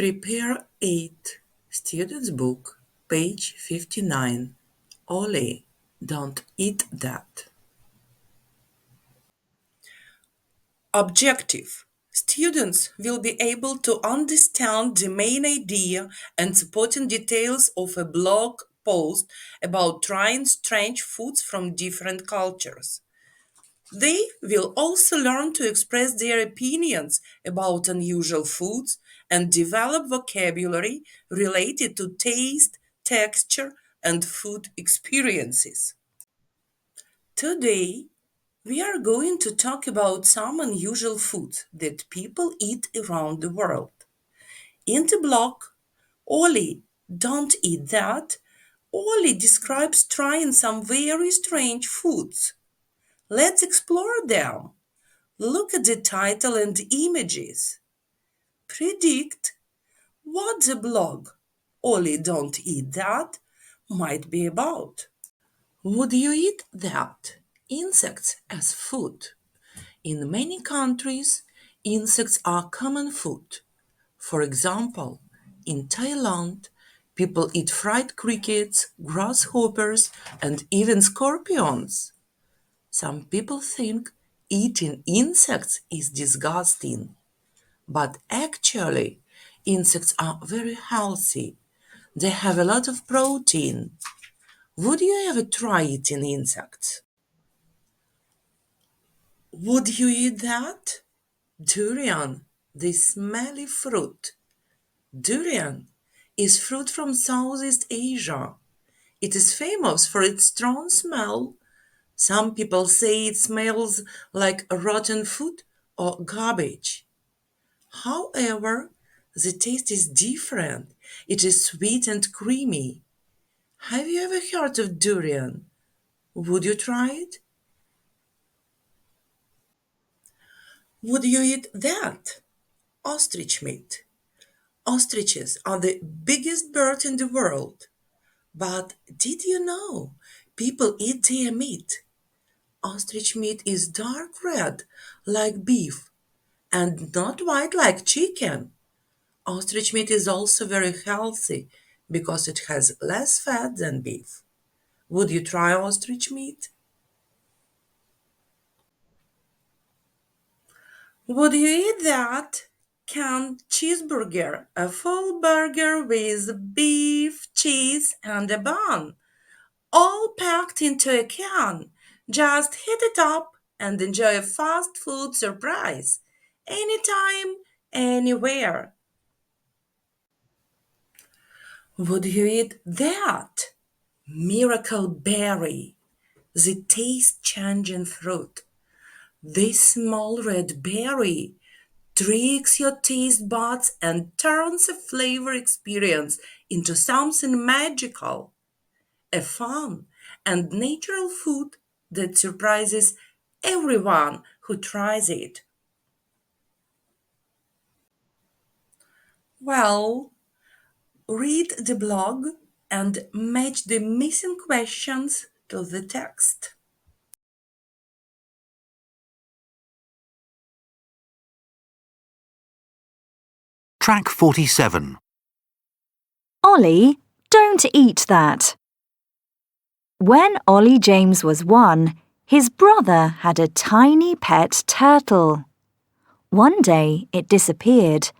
Prepare 8, Student's Book, page 59. Ollie, don't eat that. Objective. Students will be able to understand the main idea and supporting details of a blog post about trying strange foods from different cultures. They will also learn to express their opinions about unusual foods and develop vocabulary related to taste, texture, and food experiences. Today, we are going to talk about some unusual foods that people eat around the world. In the blog, Ollie, don't eat that, Ollie describes trying some very strange foods. Let's explore them. Look at the title and images. Predict what the blog, Ollie, don't eat that, might be about. Would you eat that? Insects as food. In many countries, insects are common food. For example, in Thailand, people eat fried crickets, grasshoppers, and even scorpions. Some people think eating insects is disgusting, but actually, insects are very healthy. They have a lot of protein. Would you ever try eating insects? Would you eat that? Durian, the smelly fruit. Durian is fruit from Southeast Asia. It is famous for its strong smell. Some people say it smells like rotten food or garbage. However, the taste is different. It is sweet and creamy. Have you ever heard of durian? Would you try it? Would you eat that? Ostrich meat. Ostriches are the biggest bird in the world. But did you know people eat their meat? Ostrich meat is dark red, like beef, and not white like chicken. Ostrich meat is also very healthy because it has less fat than beef. Would you try ostrich meat? Would you eat that? Canned cheeseburger, a full burger with beef, cheese, and a bun, all packed into a can. Just heat it up and enjoy a fast food surprise. Anytime, anywhere. Would you eat that? Miracle berry, the taste changing fruit. This small red berry tricks your taste buds and turns a flavor experience into something magical, a fun and natural food that surprises everyone who tries it. Well, read the blog and match the missing questions to the text. Track 47. Ollie, don't eat that. When Ollie James was 1, his brother had a tiny pet turtle. One day it disappeared.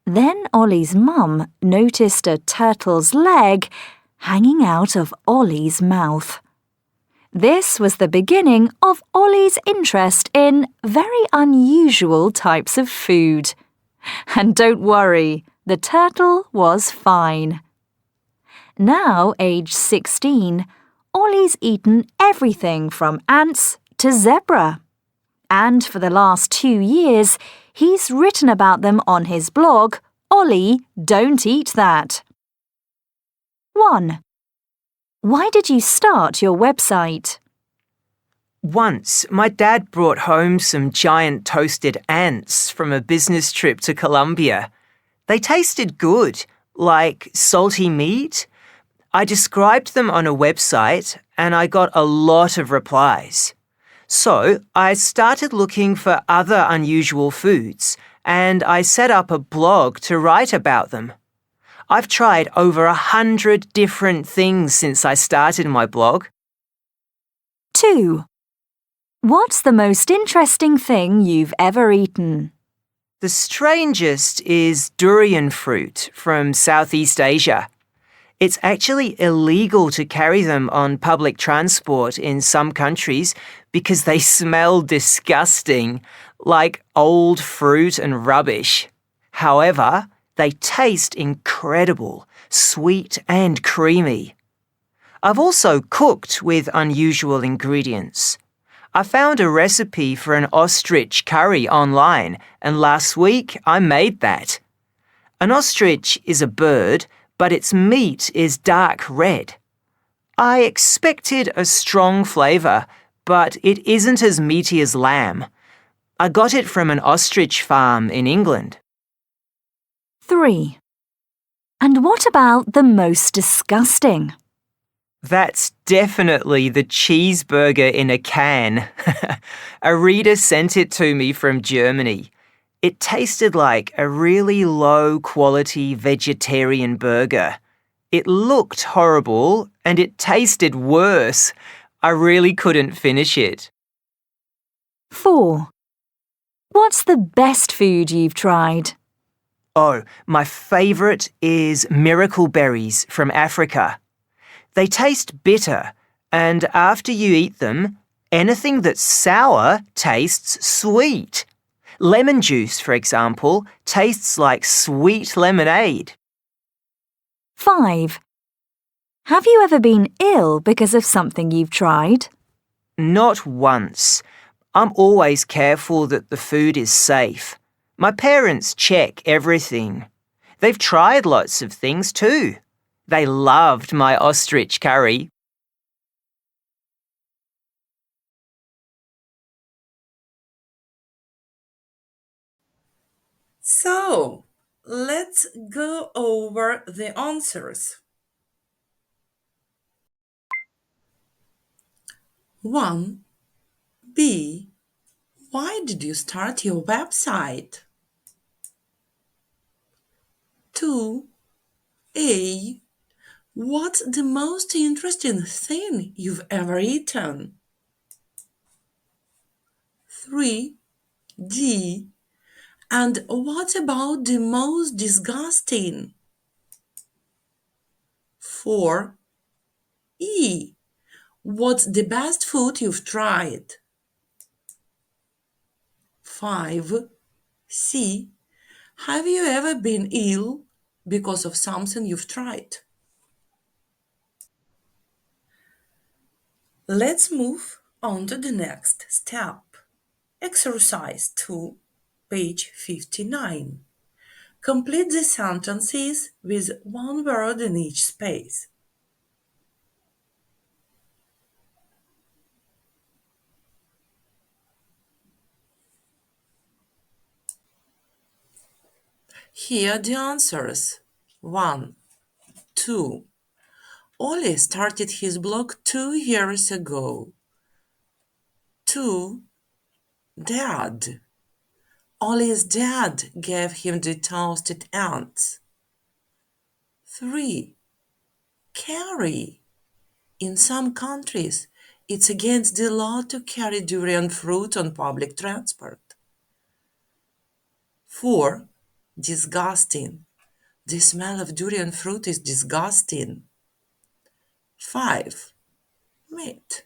Then Ollie's mum noticed a turtle's leg hanging out of Ollie's mouth. This was the beginning of Ollie's interest in very unusual types of food. And don't worry, the turtle was fine. Now, aged 16, Ollie's eaten everything from ants to zebra. And for the last 2 years, he's written about them on his blog, Ollie, Don't Eat That. 1. Why did you start your website? Once, my dad brought home some giant toasted ants from a business trip to Colombia. They tasted good, like salty meat. I described them on a website and I got a lot of replies. So I started looking for other unusual foods and I set up a blog to write about them. I've tried over 100 different things since I started my blog. 2. What's the most interesting thing you've ever eaten? The strangest is durian fruit from Southeast Asia. It's actually illegal to carry them on public transport in some countries because they smell disgusting, like old fruit and rubbish. However, they taste incredible, sweet and creamy. I've also cooked with unusual ingredients. I found a recipe for an ostrich curry online, and last week I made that. An ostrich is a bird, but its meat is dark red. I expected a strong flavour, but it isn't as meaty as lamb. I got it from an ostrich farm in England. 3. And what about the most disgusting? That's definitely the cheeseburger in a can. A reader sent it to me from Germany. It tasted like a really low-quality vegetarian burger. It looked horrible and it tasted worse. I really couldn't finish it. 4. What's the best food you've tried? Oh, my favourite is miracle berries from Africa. They taste bitter, and after you eat them, anything that's sour tastes sweet. Lemon juice, for example, tastes like sweet lemonade. 5. Have you ever been ill because of something you've tried? Not once. I'm always careful that the food is safe. My parents check everything. They've tried lots of things too. They loved my ostrich curry. So, let's go over the answers. 1. B. Why did you start your website? 2. A. What's the most interesting thing you've ever eaten? 3. D. And what about the most disgusting? 4. E. What's the best food you've tried? 5. C. Have you ever been ill because of something you've tried? Let's move on to the next step. Exercise 2, page 59. Complete the sentences with one word in each space. Here are the answers. 1. 2. Ollie started his blog 2 years ago. 2. Dad. Ollie's dad gave him the toasted ants. 3. Carry. In some countries, it's against the law to carry durian fruit on public transport. 4. Disgusting. The smell of durian fruit is disgusting. 5. Meat.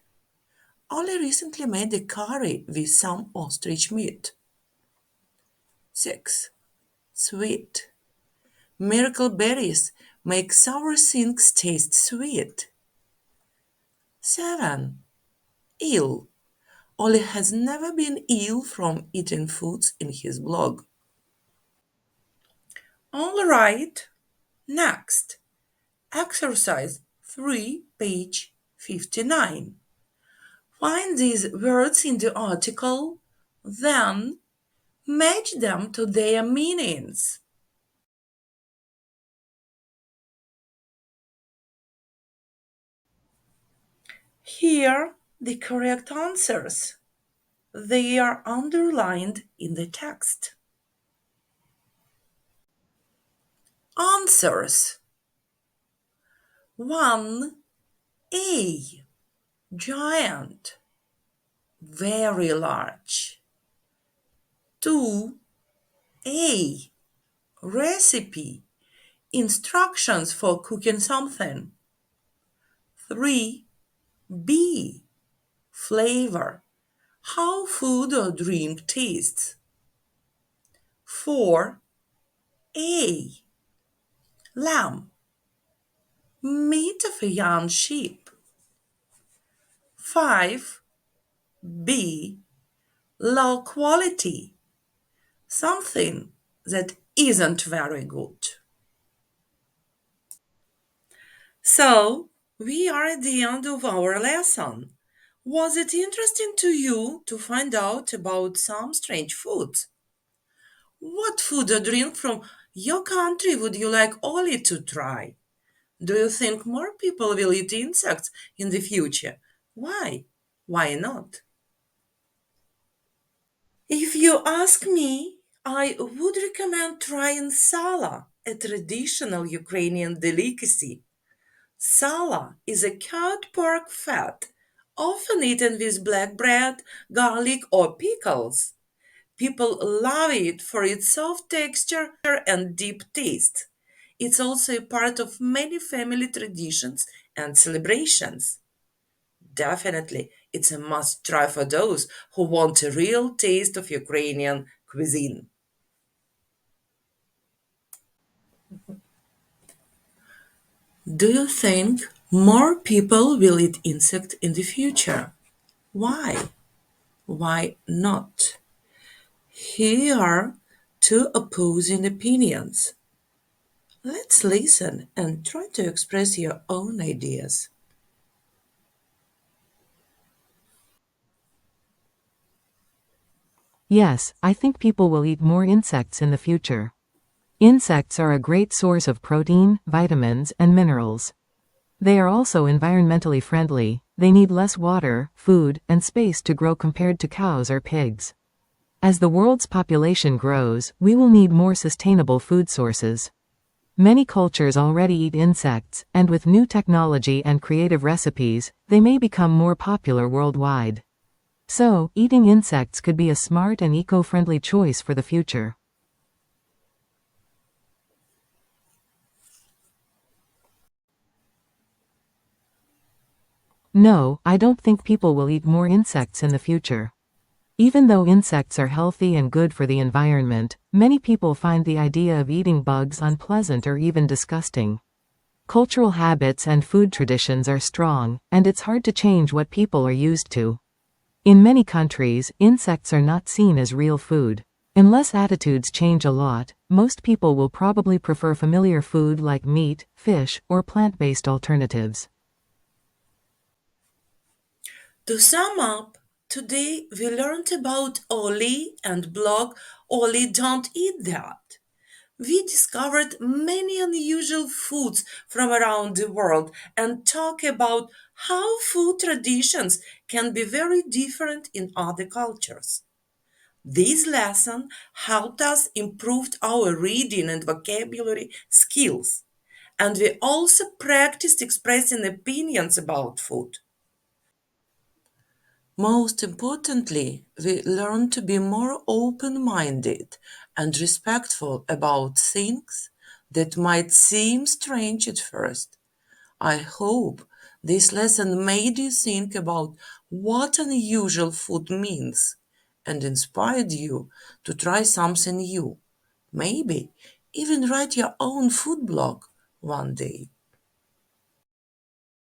Ollie recently made a curry with some ostrich meat. 6. Sweet. Miracle berries make sour things taste sweet. 7. Ill. Ollie has never been ill from eating foods in his blog. All right, next. Exercise 3, page 59. Find these words in the article, then match them to their meanings. Here the correct answers. They are underlined in the text. Answers. 1A. Giant, very large. 2A. Recipe, instructions for cooking something. 3B. Flavor, how food or drink tastes. 4A. Lamb, meat of a young sheep. 5B. Low quality, something that isn't very good. So, we are at the end of our lesson. Was it interesting to you to find out about some strange foods? What food or drink from your country would you like Ollie to try? Do you think more people will eat insects in the future? Why? Why not? If you ask me, I would recommend trying sala, a traditional Ukrainian delicacy. Sala is a cured pork fat, often eaten with black bread, garlic, or pickles. People love it for its soft texture and deep taste. It's also a part of many family traditions and celebrations. Definitely, it's a must try for those who want a real taste of Ukrainian cuisine. Do you think more people will eat insects in the future? Why? Why not? Here are two opposing opinions. Let's listen and try to express your own ideas. Yes, I think people will eat more insects in the future. Insects are a great source of protein, vitamins, and minerals. They are also environmentally friendly, they need less water, food, and space to grow compared to cows or pigs. As the world's population grows, we will need more sustainable food sources. Many cultures already eat insects, and with new technology and creative recipes, they may become more popular worldwide. So, eating insects could be a smart and eco-friendly choice for the future. No, I don't think people will eat more insects in the future. Even though insects are healthy and good for the environment, many people find the idea of eating bugs unpleasant or even disgusting. Cultural habits and food traditions are strong, and it's hard to change what people are used to. In many countries, insects are not seen as real food. Unless attitudes change a lot, most people will probably prefer familiar food like meat, fish, or plant-based alternatives. To sum up, today we learned about Ollie and blog Ollie Don't Eat That. We discovered many unusual foods from around the world and talk about how food traditions can be very different in other cultures. This lesson helped us improve our reading and vocabulary skills, and we also practiced expressing opinions about food. Most importantly, we learn to be more open minded and respectful about things that might seem strange at first. I hope this lesson made you think about what unusual food means and inspired you to try something new. Maybe even write your own food blog one day.